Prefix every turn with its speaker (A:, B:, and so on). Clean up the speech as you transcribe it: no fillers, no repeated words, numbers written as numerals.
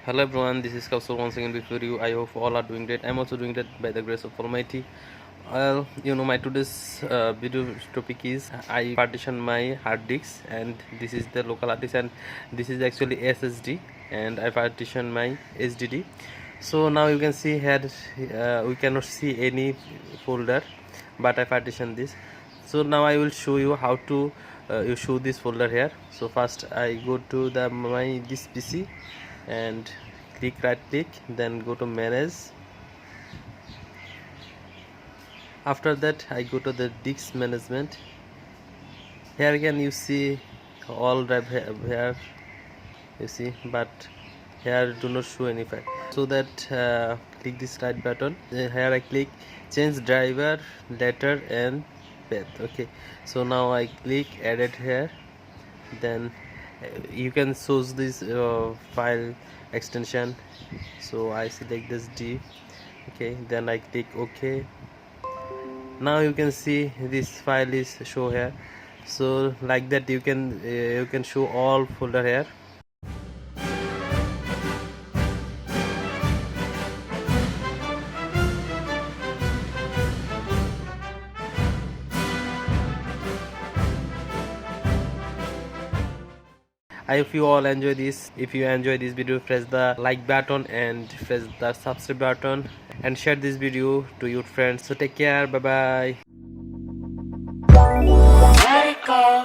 A: Hello everyone, this is Kawsarujjaman once again before you. I hope all are doing great. I'm also doing great by the grace of Almighty. Well, my today's video topic is I partition my hard disks, and this is the local hard disk, and this is actually SSD, and I partition my HDD. So now you can see here we cannot see any folder, but I partition this. So now I will show you how to you show this folder here. So first I go to my this PC and right click, then go to manage. After that I go to the disk management. Here again you see all drive here you see, but here do not show any file. So that click this right button. Here I click change driver letter and path. Okay, so now I click edit here, then you can choose this file extension. So I select this D. Okay, then I click OK. Now you can see this file is show here. So like that you can show all folder here. I hope you all enjoy this. If you enjoy this video, press the like button and press the subscribe button and share this video to your friends. So take care. Bye bye.